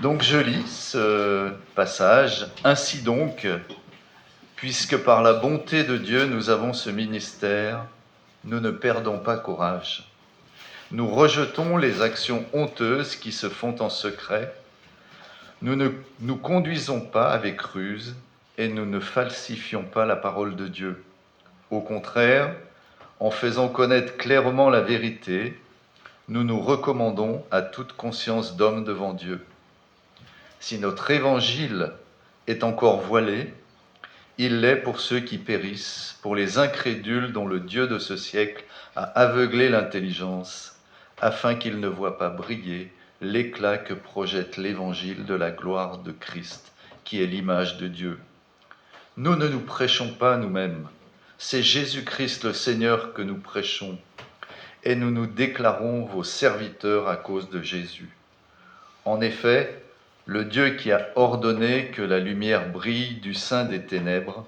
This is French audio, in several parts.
Donc je lis ce passage. Ainsi donc, puisque par la bonté de Dieu nous avons ce ministère, nous ne perdons pas courage. Nous rejetons les actions honteuses qui se font en secret. Nous ne nous conduisons pas avec ruse et nous ne falsifions pas la parole de Dieu. Au contraire, en faisant connaître clairement la vérité, nous nous recommandons à toute conscience d'homme devant Dieu. Si notre évangile est encore voilé, il l'est pour ceux qui périssent, pour les incrédules dont le Dieu de ce siècle a aveuglé l'intelligence, afin qu'ils ne voient pas briller l'éclat que projette l'évangile de la gloire de Christ, qui est l'image de Dieu. Nous ne nous prêchons pas nous-mêmes, c'est Jésus-Christ le Seigneur que nous prêchons, et nous nous déclarons vos serviteurs à cause de Jésus. En effet, le Dieu qui a ordonné que la lumière brille du sein des ténèbres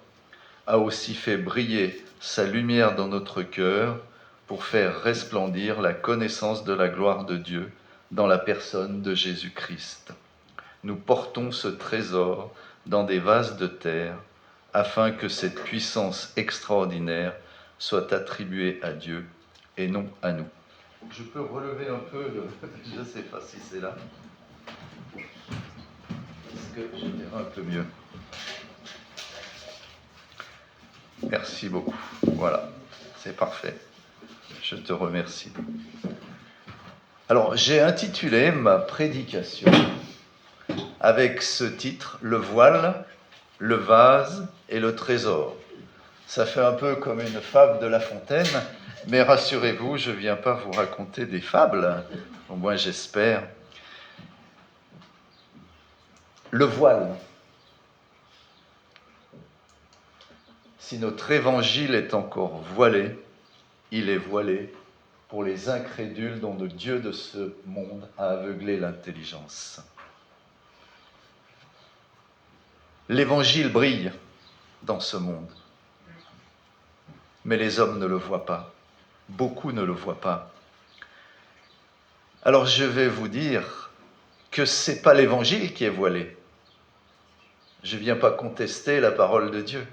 a aussi fait briller sa lumière dans notre cœur pour faire resplendir la connaissance de la gloire de Dieu dans la personne de Jésus-Christ. Nous portons ce trésor dans des vases de terre afin que cette puissance extraordinaire soit attribuée à Dieu et non à nous. Je peux relever un peu je ne sais pas si c'est là. Est-ce que je verrai un peu mieux? Merci beaucoup. Voilà, c'est parfait. Je te remercie. Alors, j'ai intitulé ma prédication avec ce titre, Le voile, le vase et le trésor. Ça fait un peu comme une fable de La Fontaine, mais rassurez-vous, je ne viens pas vous raconter des fables, au moins j'espère. Le voile. Si notre évangile est encore voilé, il est voilé pour les incrédules dont le Dieu de ce monde a aveuglé l'intelligence. L'évangile brille dans ce monde, mais les hommes ne le voient pas. Beaucoup ne le voient pas. Alors je vais vous dire que ce n'est pas l'évangile qui est voilé. Je ne viens pas contester la parole de Dieu.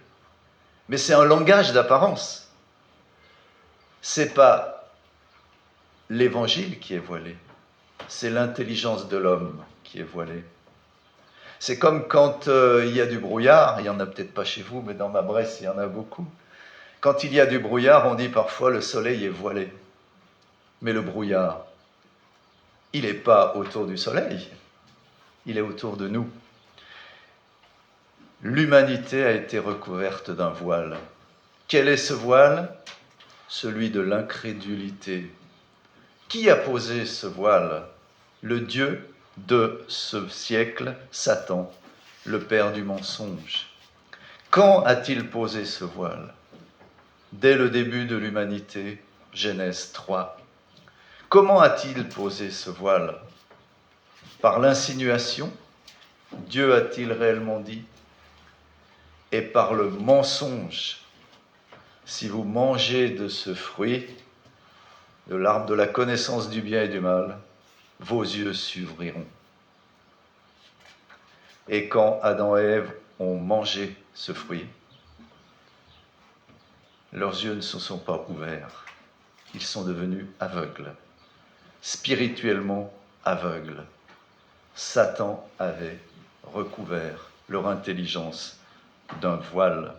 Mais c'est un langage d'apparence. Ce n'est pas l'évangile qui est voilé, c'est l'intelligence de l'homme qui est voilée. C'est comme quand il y a du brouillard, il n'y en a peut-être pas chez vous, mais dans ma Bresse, il y en a beaucoup. Quand il y a du brouillard, on dit parfois le soleil est voilé. Mais le brouillard, il n'est pas autour du soleil, il est autour de nous. L'humanité a été recouverte d'un voile. Quel est ce voile? Celui de l'incrédulité. Qui a posé ce voile? Le Dieu de ce siècle, Satan, le père du mensonge. Quand a-t-il posé ce voile? Dès le début de l'humanité, Genèse 3. Comment a-t-il posé ce voile? Par l'insinuation? Dieu a-t-il réellement dit? Et par le mensonge? Si vous mangez de ce fruit, de l'arbre de la connaissance du bien et du mal, vos yeux s'ouvriront. Et quand Adam et Ève ont mangé ce fruit, leurs yeux ne se sont pas ouverts. Ils sont devenus aveugles, spirituellement aveugles. Satan avait recouvert leur intelligence d'un voile.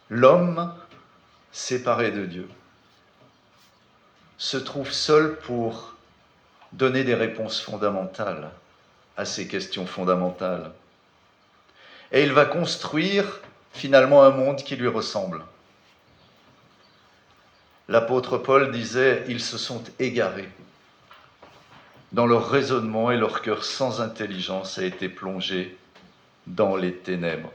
L'homme, séparé de Dieu, se trouve seul pour donner des réponses fondamentales à ces questions fondamentales. Et il va construire finalement un monde qui lui ressemble. L'apôtre Paul disait « Ils se sont égarés. Dans leur raisonnement et leur cœur sans intelligence a été plongé dans les ténèbres. »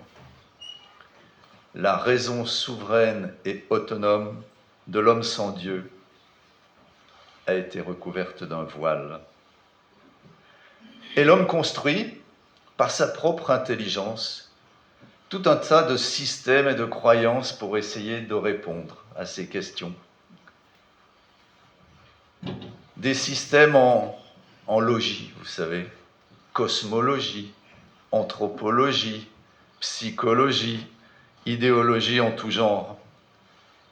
La raison souveraine et autonome de l'homme sans Dieu a été recouverte d'un voile. Et l'homme construit, par sa propre intelligence, tout un tas de systèmes et de croyances pour essayer de répondre à ces questions. Des systèmes en en logie, vous savez, cosmologie, anthropologie, psychologie, idéologie en tout genre.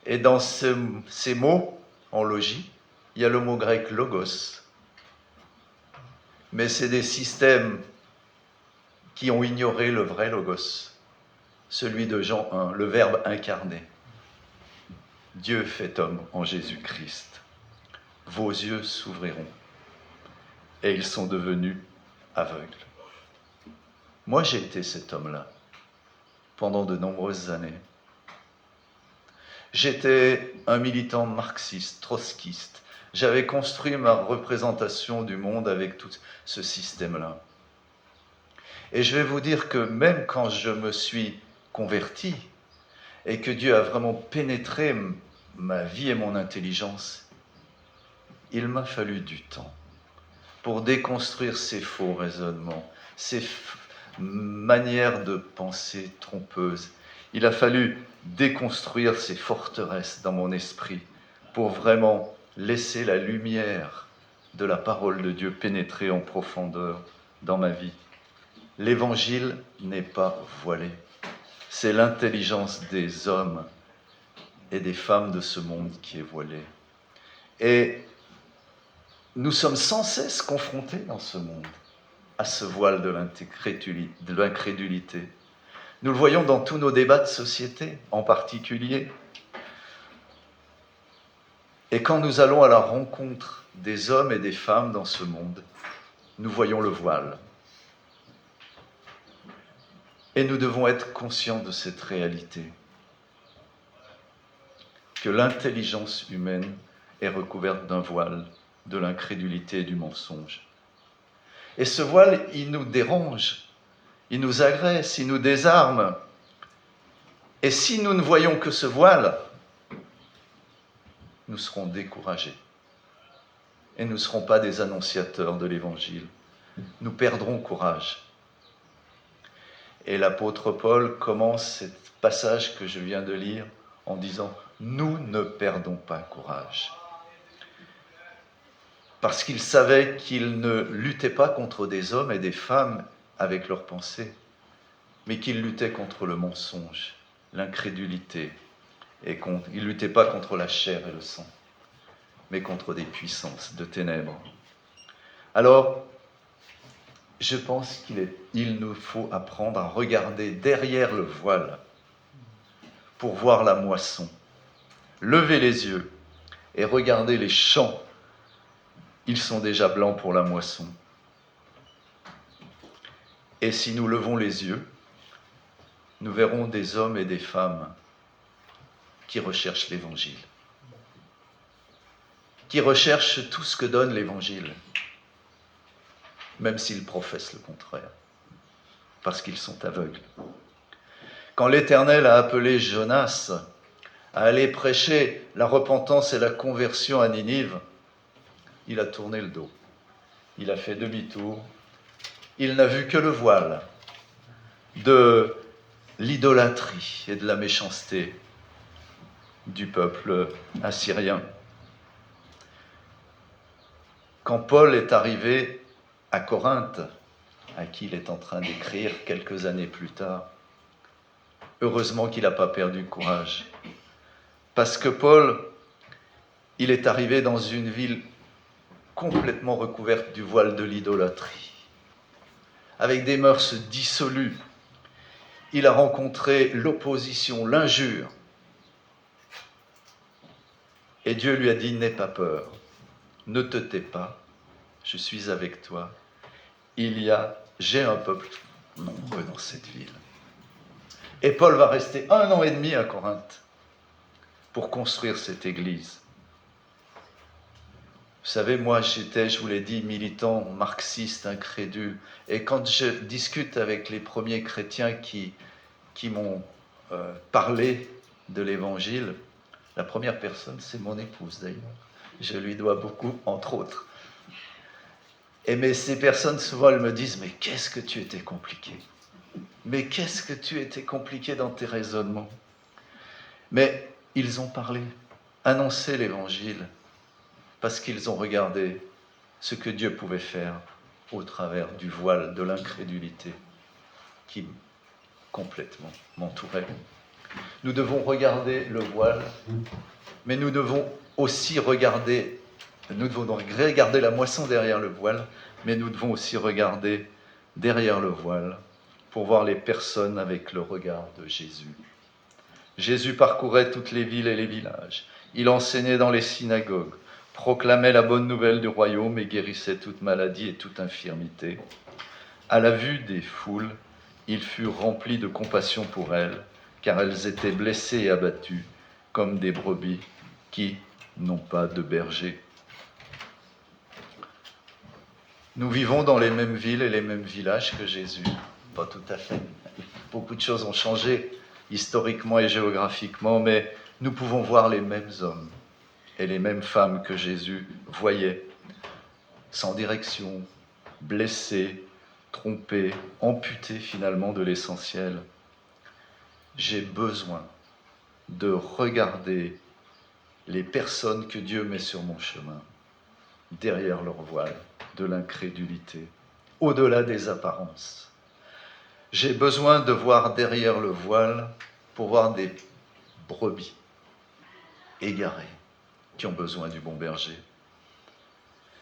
Et dans ces mots, en logie, il y a le mot grec logos. Mais c'est des systèmes qui ont ignoré le vrai logos, celui de Jean 1, le Verbe incarné. Dieu fait homme en Jésus-Christ. Vos yeux s'ouvriront et ils sont devenus aveugles. Moi, j'ai été cet homme-là pendant de nombreuses années. J'étais un militant marxiste, trotskiste. J'avais construit ma représentation du monde avec tout ce système-là. Et je vais vous dire que même quand je me suis converti et que Dieu a vraiment pénétré ma vie et mon intelligence, il m'a fallu du temps pour déconstruire ces faux raisonnements, ces manières de penser trompeuses. Il a fallu déconstruire ces forteresses dans mon esprit pour vraiment laisser la lumière de la parole de Dieu pénétrer en profondeur dans ma vie. L'évangile n'est pas voilé. C'est l'intelligence des hommes et des femmes de ce monde qui est voilée. Et nous sommes sans cesse confrontés dans ce monde à ce voile de l'incrédulité. Nous le voyons dans tous nos débats de société, en particulier. Et quand nous allons à la rencontre des hommes et des femmes dans ce monde, nous voyons le voile. Et nous devons être conscients de cette réalité, que l'intelligence humaine est recouverte d'un voile, de l'incrédulité et du mensonge. Et ce voile, il nous dérange, il nous agresse, il nous désarme. Et si nous ne voyons que ce voile, nous serons découragés. Et nous ne serons pas des annonciateurs de l'Évangile. Nous perdrons courage. Et l'apôtre Paul commence ce passage que je viens de lire en disant « Nous ne perdons pas courage ». Parce qu'il savait qu'il ne luttait pas contre des hommes et des femmes avec leurs pensées, mais qu'il luttait contre le mensonge, l'incrédulité, et il ne luttait pas contre la chair et le sang, mais contre des puissances de ténèbres. Alors, je pense qu'il nous faut apprendre à regarder derrière le voile pour voir la moisson. Lever les yeux et regarder les champs. Ils sont déjà blancs pour la moisson. Et si nous levons les yeux, nous verrons des hommes et des femmes qui recherchent l'Évangile, qui recherchent tout ce que donne l'Évangile, même s'ils professent le contraire, parce qu'ils sont aveugles. Quand l'Éternel a appelé Jonas à aller prêcher la repentance et la conversion à Ninive, il a tourné le dos, il a fait demi-tour, il n'a vu que le voile de l'idolâtrie et de la méchanceté du peuple assyrien. Quand Paul est arrivé à Corinthe, à qui il est en train d'écrire quelques années plus tard, heureusement qu'il n'a pas perdu courage. Parce que Paul, il est arrivé dans une ville complètement recouverte du voile de l'idolâtrie, avec des mœurs dissolues. Il a rencontré l'opposition, l'injure. Et Dieu lui a dit, n'aie pas peur, ne te tais pas, je suis avec toi. J'ai un peuple nombreux dans cette ville. Et Paul va rester 1 an et demi à Corinthe pour construire cette église. Vous savez, moi j'étais, je vous l'ai dit, militant marxiste, incrédule. Et quand je discute avec les premiers chrétiens qui m'ont parlé de l'Évangile, la première personne, c'est mon épouse d'ailleurs. Je lui dois beaucoup, entre autres. Mais ces personnes, souvent, elles me disent « Mais qu'est-ce que tu étais compliqué ! Mais qu'est-ce que tu étais compliqué dans tes raisonnements !» Mais ils ont parlé, annoncé l'Évangile, parce qu'ils ont regardé ce que Dieu pouvait faire au travers du voile de l'incrédulité qui complètement m'entourait. Nous devons regarder le voile, mais nous devons aussi regarder la moisson derrière le voile, mais nous devons aussi regarder derrière le voile pour voir les personnes avec le regard de Jésus. Jésus parcourait toutes les villes et les villages. Il enseignait dans les synagogues, proclamait la bonne nouvelle du royaume et guérissait toute maladie et toute infirmité. À la vue des foules, il fut rempli de compassion pour elles, car elles étaient blessées et abattues, comme des brebis qui n'ont pas de berger. Nous vivons dans les mêmes villes et les mêmes villages que Jésus. Pas tout à fait. Beaucoup de choses ont changé historiquement et géographiquement, mais nous pouvons voir les mêmes hommes et les mêmes femmes que Jésus voyait, sans direction, blessés, trompés, amputés finalement de l'essentiel. J'ai besoin de regarder les personnes que Dieu met sur mon chemin, derrière leur voile de l'incrédulité, au-delà des apparences. J'ai besoin de voir derrière le voile pour voir des brebis égarées qui ont besoin du bon berger.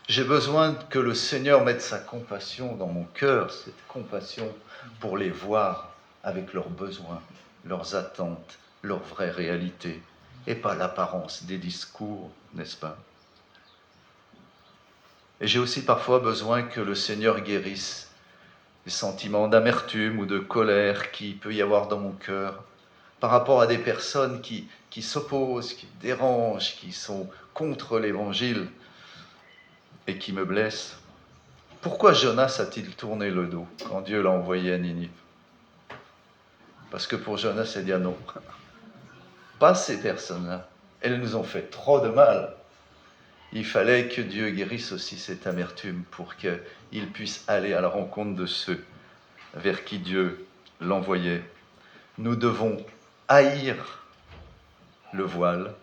J'ai besoin que le Seigneur mette sa compassion dans mon cœur, cette compassion pour les voir avec leurs besoins, leurs attentes, leur vraie réalité, et pas l'apparence des discours, n'est-ce pas? Et j'ai aussi parfois besoin que le Seigneur guérisse les sentiments d'amertume ou de colère qu'il peut y avoir dans mon cœur par rapport à des personnes qui s'opposent, qui dérangent, qui sont contre l'Évangile et qui me blessent. Pourquoi Jonas a-t-il tourné le dos quand Dieu l'a envoyé à Ninive? Parce que pour Jonas, il dit ah non, pas ces personnes-là. Elles nous ont fait trop de mal. Il fallait que Dieu guérisse aussi cette amertume pour qu'il puisse aller à la rencontre de ceux vers qui Dieu l'envoyait. Nous devons haïr le voile,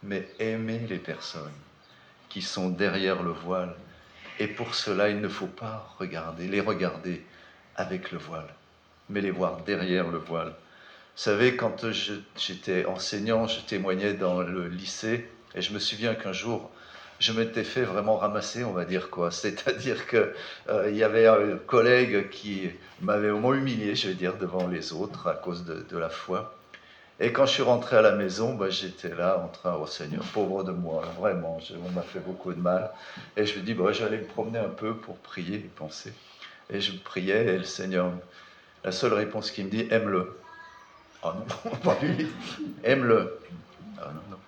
mais aimer les personnes qui sont derrière le voile. Et pour cela, il ne faut pas les regarder avec le voile, mais les voir derrière le voile. Vous savez, quand j'étais enseignant, je témoignais dans le lycée, et je me souviens qu'un jour, je m'étais fait vraiment ramasser, on va dire quoi. C'est-à-dire qu'il y avait un collègue qui m'avait au moins humilié, je vais dire, devant les autres à cause de la foi. Et quand je suis rentré à la maison, j'étais là en train, oh Seigneur, pauvre de moi, vraiment, on m'a fait beaucoup de mal. Et je me dis, j'allais me promener un peu pour prier et penser. Et je priais, et le Seigneur, la seule réponse qu'il me dit, aime-le. Oh non, pas lui, aime-le. Ah non, non.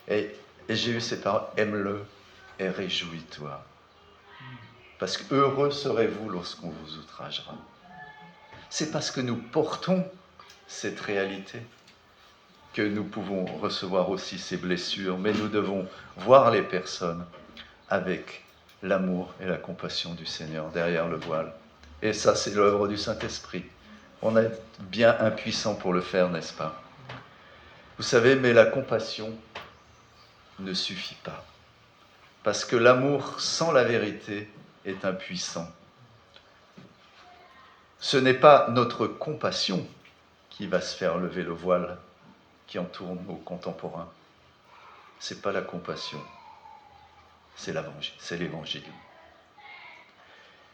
Et j'ai eu ces paroles, aime-le et réjouis-toi. Parce que heureux serez-vous lorsqu'on vous outragera. C'est parce que nous portons cette réalité que nous pouvons recevoir aussi ces blessures, mais nous devons voir les personnes avec l'amour et la compassion du Seigneur derrière le voile. Et ça, c'est l'œuvre du Saint-Esprit. On est bien impuissant pour le faire, n'est-ce pas? Vous savez, mais la compassion ne suffit pas. Parce que l'amour sans la vérité est impuissant. Ce n'est pas notre compassion qui va se faire lever le voile qui entoure nos contemporains. Ce n'est pas la compassion, c'est l'Évangile.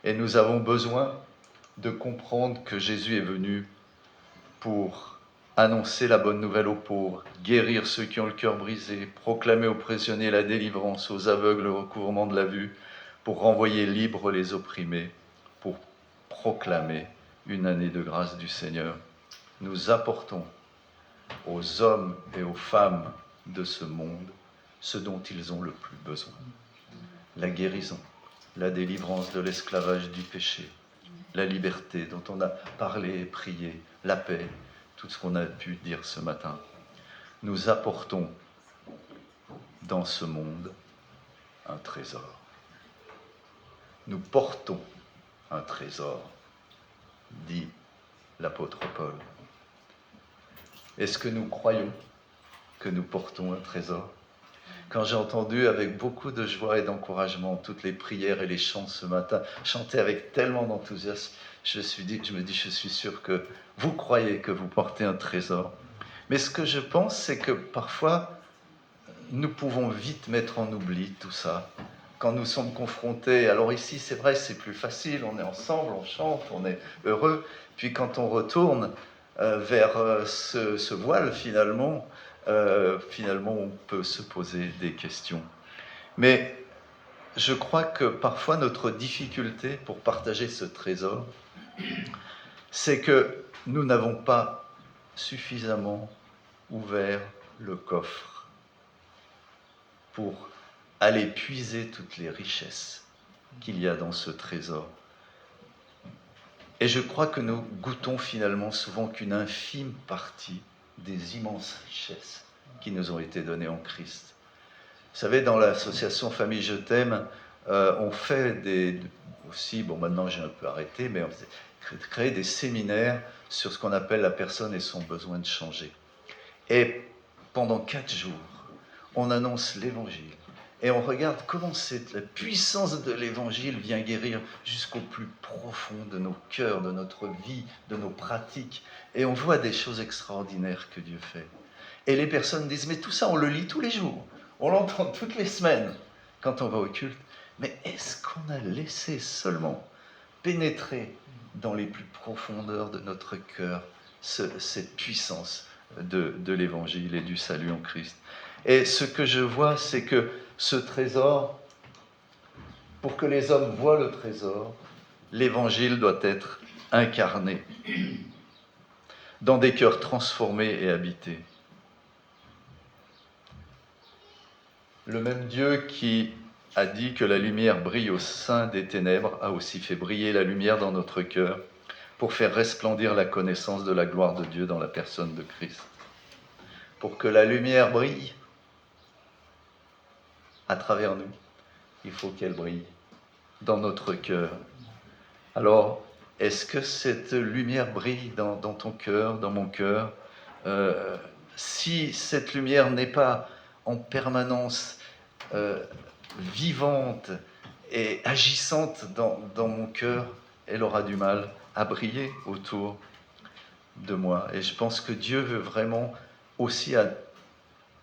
Et nous avons besoin de comprendre que Jésus est venu pour annoncer la bonne nouvelle aux pauvres, guérir ceux qui ont le cœur brisé, proclamer aux prisonniers la délivrance, aux aveugles le recouvrement de la vue, pour renvoyer libres les opprimés, pour proclamer une année de grâce du Seigneur. Nous apportons aux hommes et aux femmes de ce monde ce dont ils ont le plus besoin. La guérison, la délivrance de l'esclavage du péché, la liberté dont on a parlé et prié, la paix, tout ce qu'on a pu dire ce matin. Nous apportons dans ce monde un trésor. Nous portons un trésor, dit l'apôtre Paul. Est-ce que nous croyons que nous portons un trésor? Quand j'ai entendu avec beaucoup de joie et d'encouragement toutes les prières et les chants ce matin, chanter avec tellement d'enthousiasme, je me dis, je suis sûr que vous croyez que vous portez un trésor. Mais ce que je pense, c'est que parfois, nous pouvons vite mettre en oubli tout ça. Quand nous sommes confrontés, alors ici c'est vrai, c'est plus facile, on est ensemble, on chante, on est heureux. Puis quand on retourne vers ce voile finalement on peut se poser des questions. Mais je crois que parfois notre difficulté pour partager ce trésor, c'est que nous n'avons pas suffisamment ouvert le coffre pour aller puiser toutes les richesses qu'il y a dans ce trésor. Et je crois que nous goûtons finalement souvent qu'une infime partie des immenses richesses qui nous ont été données en Christ. Vous savez, dans l'association Famille Je t'aime, on fait aussi, bon maintenant j'ai un peu arrêté, mais on crée des séminaires sur ce qu'on appelle la personne et son besoin de changer. Et pendant 4 jours, on annonce l'Évangile. Et on regarde comment la puissance de l'Évangile vient guérir jusqu'au plus profond de nos cœurs, de notre vie, de nos pratiques. Et on voit des choses extraordinaires que Dieu fait. Et les personnes disent, mais tout ça, on le lit tous les jours. On l'entend toutes les semaines quand on va au culte. Mais est-ce qu'on a laissé seulement pénétrer dans les plus profondeurs de notre cœur cette puissance de l'Évangile et du salut en Christ? Et ce que je vois, c'est que ce trésor, pour que les hommes voient le trésor, l'Évangile doit être incarné dans des cœurs transformés et habités. Le même Dieu qui a dit que la lumière brille au sein des ténèbres a aussi fait briller la lumière dans notre cœur pour faire resplendir la connaissance de la gloire de Dieu dans la personne de Christ. Pour que la lumière brille à travers nous, il faut qu'elle brille dans notre cœur. Alors, est-ce que cette lumière brille dans ton cœur, dans mon cœur? Si cette lumière n'est pas en permanence vivante et agissante dans mon cœur, elle aura du mal à briller autour de moi. Et je pense que Dieu veut vraiment aussi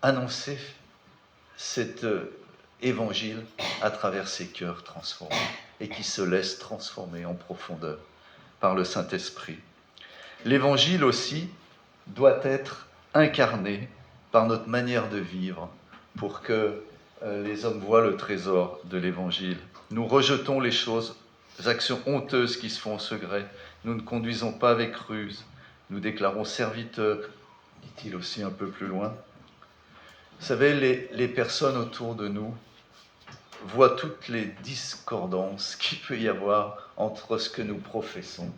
annoncer cet évangile à travers ces cœurs transformés et qui se laissent transformer en profondeur par le Saint-Esprit. L'évangile aussi doit être incarné par notre manière de vivre pour que les hommes voient le trésor de l'évangile. Nous rejetons les actions honteuses qui se font au secret. Nous ne conduisons pas avec ruse. Nous déclarons serviteurs, dit-il aussi un peu plus loin. Vous savez, les personnes autour de nous voient toutes les discordances qu'il peut y avoir entre ce que nous professons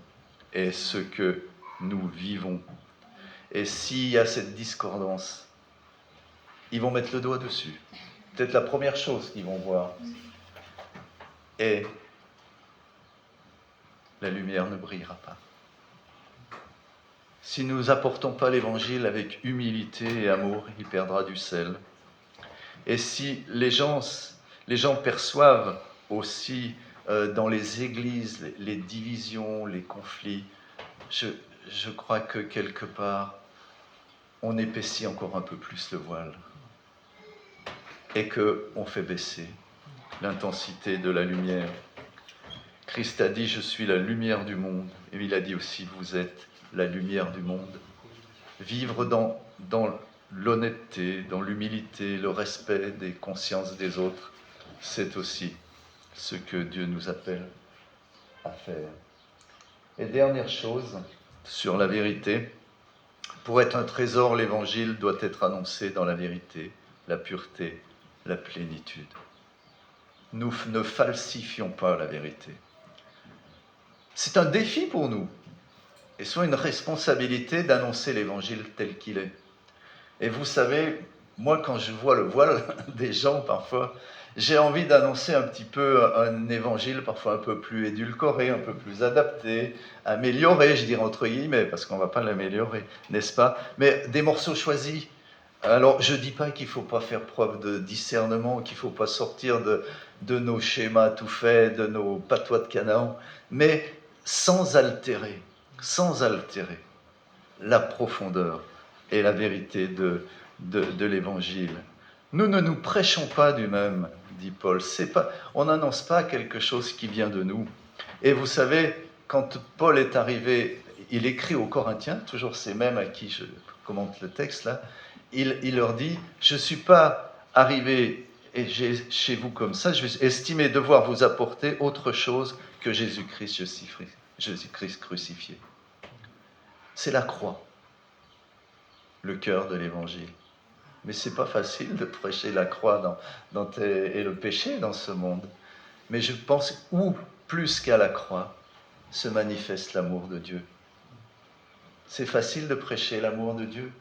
et ce que nous vivons. Et s'il y a cette discordance, ils vont mettre le doigt dessus. Peut-être la première chose qu'ils vont voir. Et la lumière ne brillera pas. Si nous n'apportons pas l'évangile avec humilité et amour, il perdra du sel. Et si les gens perçoivent aussi dans les églises les divisions, les conflits, je crois que quelque part, on épaissit encore un peu plus le voile et qu'on fait baisser l'intensité de la lumière. Christ a dit, je suis la lumière du monde. Et il a dit aussi, vous êtes la lumière du monde. Vivre dans l'honnêteté, dans l'humilité, le respect des consciences des autres, c'est aussi ce que Dieu nous appelle à faire. Et dernière chose, sur la vérité, pour être un trésor, l'évangile doit être annoncé dans la vérité, la pureté, la plénitude. Nous ne falsifions pas la vérité. C'est un défi pour nous, et soit une responsabilité d'annoncer l'évangile tel qu'il est. Et vous savez, moi quand je vois le voile des gens parfois, j'ai envie d'annoncer un petit peu un évangile parfois un peu plus édulcoré, un peu plus adapté, amélioré, je dirais entre guillemets, parce qu'on ne va pas l'améliorer, n'est-ce pas? Mais des morceaux choisis Alors, je ne dis pas qu'il ne faut pas faire preuve de discernement, qu'il ne faut pas sortir de nos schémas tout faits, de nos patois de Canaan, mais sans altérer la profondeur et la vérité de l'Évangile. Nous ne nous prêchons pas du même, dit Paul. On n'annonce pas quelque chose qui vient de nous. Et vous savez, quand Paul est arrivé, il écrit aux Corinthiens, toujours ces mêmes à qui je commente le texte là, il leur dit, je ne suis pas arrivé chez vous comme ça, je vais estimer devoir vous apporter autre chose que Jésus-Christ crucifié. C'est la croix, le cœur de l'Évangile. Mais ce n'est pas facile de prêcher la croix et le péché dans ce monde. Mais je pense où, plus qu'à la croix, se manifeste l'amour de Dieu. C'est facile de prêcher l'amour de Dieu,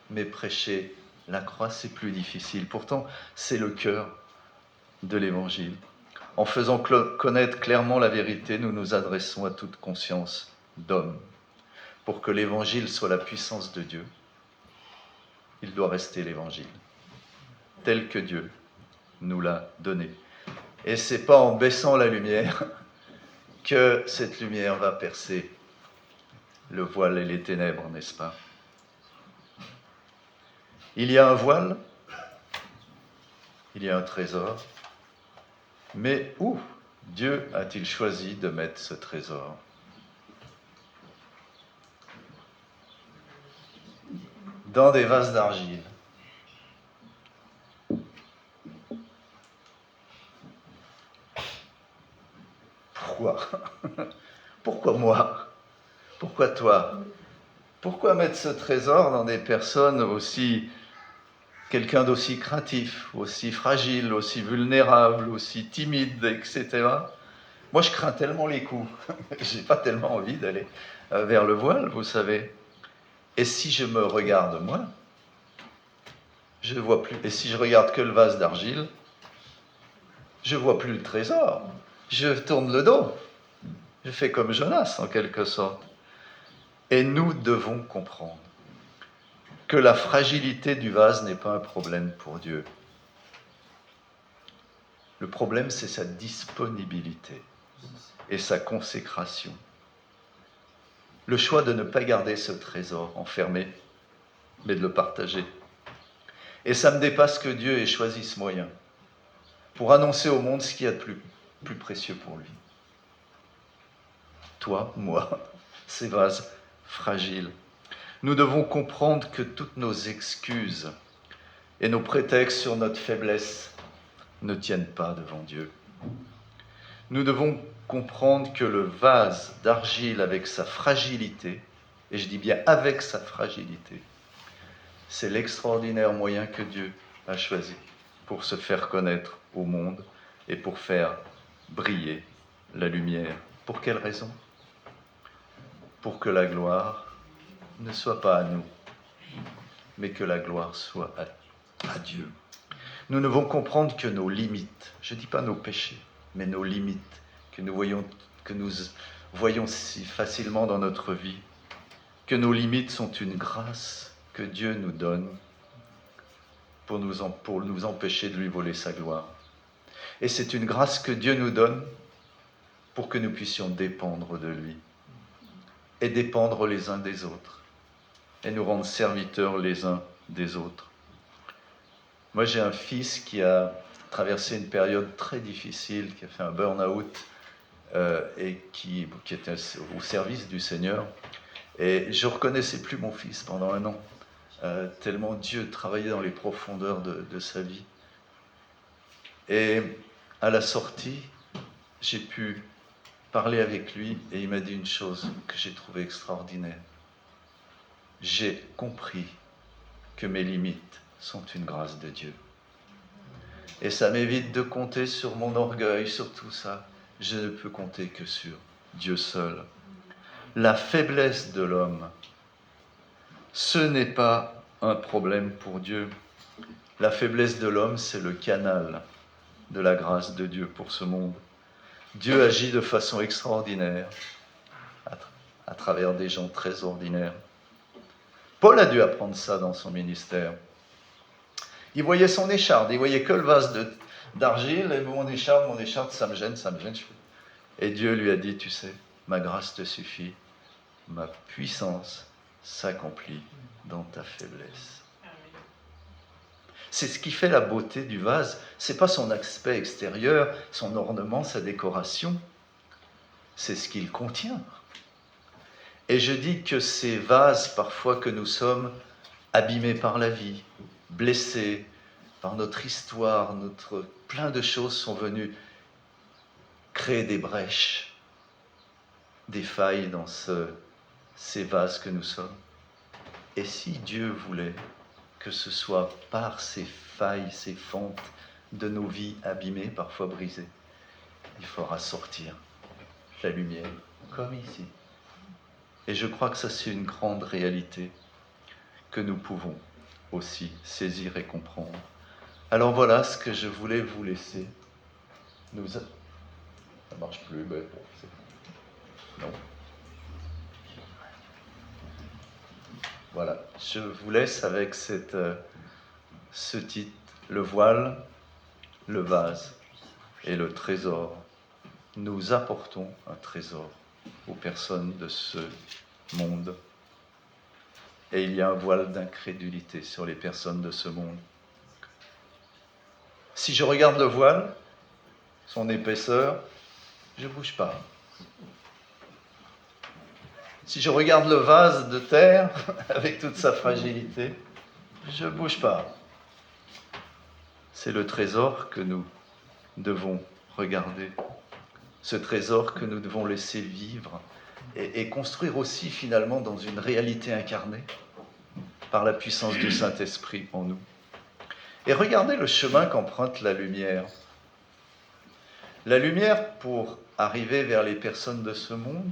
mais prêcher la croix, c'est plus difficile. Pourtant, c'est le cœur de l'Évangile. En faisant connaître clairement la vérité, nous nous adressons à toute conscience d'homme. Pour que l'Évangile soit la puissance de Dieu, il doit rester l'Évangile, tel que Dieu nous l'a donné. Et ce n'est pas en baissant la lumière que cette lumière va percer le voile et les ténèbres, n'est-ce pas? Il y a un voile, il y a un trésor, mais où Dieu a-t-il choisi de mettre ce trésor? Dans des vases d'argile. Pourquoi? Pourquoi moi? Pourquoi toi? Pourquoi mettre ce trésor dans des personnes quelqu'un d'aussi craintif, aussi fragile, aussi vulnérable, aussi timide, etc. Moi, je crains tellement les coups. J'ai pas tellement envie d'aller vers le voile, vous savez. Et si je me regarde moi, je ne vois plus. Et si je regarde que le vase d'argile, je ne vois plus le trésor. Je tourne le dos. Je fais comme Jonas, en quelque sorte. Et nous devons comprendre que la fragilité du vase n'est pas un problème pour Dieu. Le problème, c'est sa disponibilité et sa consécration. Le choix de ne pas garder ce trésor enfermé, mais de le partager. Et ça me dépasse que Dieu ait choisi ce moyen pour annoncer au monde ce qu'il y a de plus précieux pour lui. Toi, moi, ces vases fragiles. Nous devons comprendre que toutes nos excuses et nos prétextes sur notre faiblesse ne tiennent pas devant Dieu. Nous devons comprendre que le vase d'argile avec sa fragilité, et je dis bien avec sa fragilité, c'est l'extraordinaire moyen que Dieu a choisi pour se faire connaître au monde et pour faire briller la lumière. Pour quelle raison? Pour que la gloire ne soit pas à nous, mais que la gloire soit à Dieu. Nous devons comprendre que nos limites, je ne dis pas nos péchés, mais nos limites, que nous voyons si facilement dans notre vie, que nos limites sont une grâce que Dieu nous donne pour nous empêcher de lui voler sa gloire. Et c'est une grâce que Dieu nous donne pour que nous puissions dépendre de lui et dépendre les uns des autres et nous rendre serviteurs les uns des autres. Moi, j'ai un fils qui a traversé une période très difficile, qui a fait un burn-out et qui était au service du Seigneur. Et je ne reconnaissais plus mon fils pendant un an, tellement Dieu travaillait dans les profondeurs de sa vie. Et à la sortie, j'ai pu parler avec lui et il m'a dit une chose que j'ai trouvée extraordinaire. J'ai compris que mes limites sont une grâce de Dieu. Et ça m'évite de compter sur mon orgueil, sur tout ça. Je ne peux compter que sur Dieu seul. La faiblesse de l'homme, ce n'est pas un problème pour Dieu. La faiblesse de l'homme, c'est le canal de la grâce de Dieu pour ce monde. Dieu agit de façon extraordinaire à travers des gens très ordinaires. Paul a dû apprendre ça dans son ministère. Il voyait son écharde, il voyait que le vase d'argile, et mon écharde, ça me gêne. Et Dieu lui a dit, tu sais, ma grâce te suffit, ma puissance s'accomplit dans ta faiblesse. C'est ce qui fait la beauté du vase. C'est pas son aspect extérieur, son ornement, sa décoration. C'est ce qu'il contient. Et je dis que ces vases, parfois que nous sommes abîmés par la vie, blessés par notre histoire, plein de choses sont venues créer des brèches, des failles dans ces vases que nous sommes. Et si Dieu voulait que ce soit par ces failles, ces fentes de nos vies abîmées, parfois brisées, il faudra sortir la lumière, comme ici. Et je crois que ça, c'est une grande réalité que nous pouvons aussi saisir et comprendre. Alors voilà ce que je voulais vous laisser. Ça marche plus, mais bon, c'est... Non. Voilà, je vous laisse avec ce titre, le voile, le vase et le trésor. Nous apportons un trésor aux personnes de ce monde. Et il y a un voile d'incrédulité sur les personnes de ce monde. Si je regarde le voile, son épaisseur, je ne bouge pas. Si je regarde le vase de terre, avec toute sa fragilité, je ne bouge pas. C'est le trésor que nous devons regarder, ce trésor que nous devons laisser vivre et construire aussi finalement dans une réalité incarnée par la puissance du Saint-Esprit en nous. Et regardez le chemin qu'emprunte la lumière. La lumière, pour arriver vers les personnes de ce monde,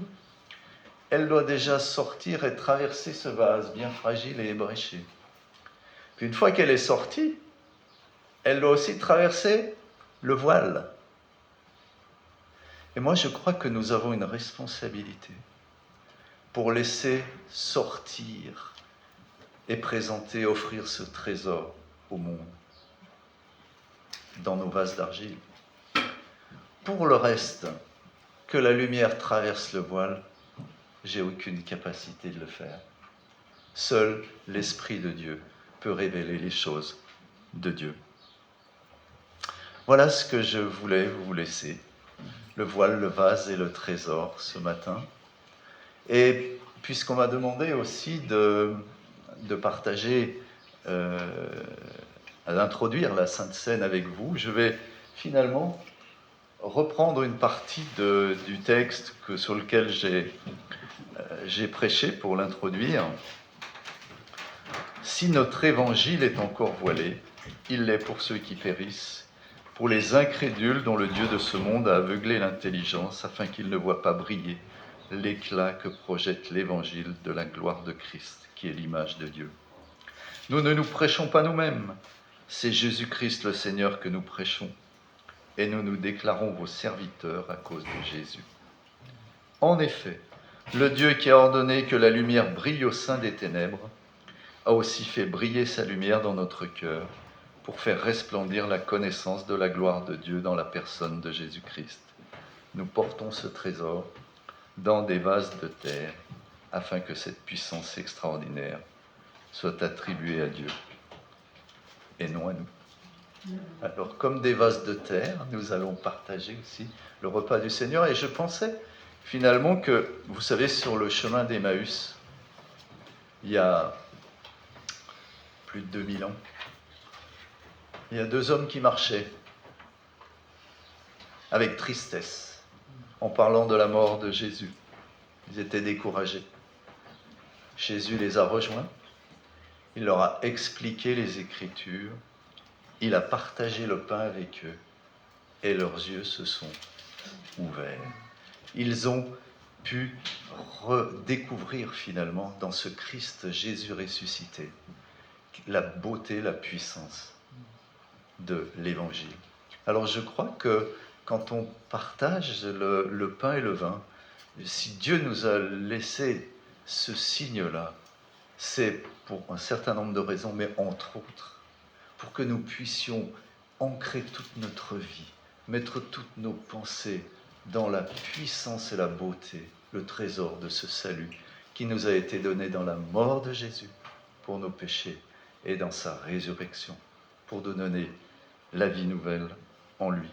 elle doit déjà sortir et traverser ce vase bien fragile et ébréché. Puis une fois qu'elle est sortie, elle doit aussi traverser le voile. Et moi, je crois que nous avons une responsabilité pour laisser sortir et présenter, offrir ce trésor au monde, dans nos vases d'argile. Pour le reste, que la lumière traverse le voile, j'ai aucune capacité de le faire. Seul l'Esprit de Dieu peut révéler les choses de Dieu. Voilà ce que je voulais vous laisser. Le voile, le vase et le trésor ce matin. Et puisqu'on m'a demandé aussi de partager, d'introduire la Sainte Seine avec vous, je vais finalement reprendre une partie du texte sur lequel j'ai prêché pour l'introduire. Si notre évangile est encore voilé, il l'est pour ceux qui périssent, pour les incrédules dont le Dieu de ce monde a aveuglé l'intelligence afin qu'ils ne voient pas briller l'éclat que projette l'évangile de la gloire de Christ, qui est l'image de Dieu. Nous ne nous prêchons pas nous-mêmes, c'est Jésus-Christ le Seigneur que nous prêchons, et nous nous déclarons vos serviteurs à cause de Jésus. En effet, le Dieu qui a ordonné que la lumière brille au sein des ténèbres a aussi fait briller sa lumière dans notre cœur pour faire resplendir la connaissance de la gloire de Dieu dans la personne de Jésus-Christ. Nous portons ce trésor dans des vases de terre afin que cette puissance extraordinaire soit attribuée à Dieu et non à nous. Alors, comme des vases de terre, nous allons partager aussi le repas du Seigneur. Et je pensais finalement que, vous savez, sur le chemin d'Emmaüs, il y a plus de 2000 ans, il y a deux hommes qui marchaient avec tristesse en parlant de la mort de Jésus. Ils étaient découragés. Jésus les a rejoints, il leur a expliqué les Écritures, il a partagé le pain avec eux et leurs yeux se sont ouverts. Ils ont pu redécouvrir finalement dans ce Christ Jésus ressuscité la beauté, la puissance de l'Évangile. Alors je crois que quand on partage le pain et le vin, si Dieu nous a laissé ce signe-là, c'est pour un certain nombre de raisons, mais entre autres, pour que nous puissions ancrer toute notre vie, mettre toutes nos pensées dans la puissance et la beauté, le trésor de ce salut qui nous a été donné dans la mort de Jésus pour nos péchés et dans sa résurrection pour nous donner la vie nouvelle en lui.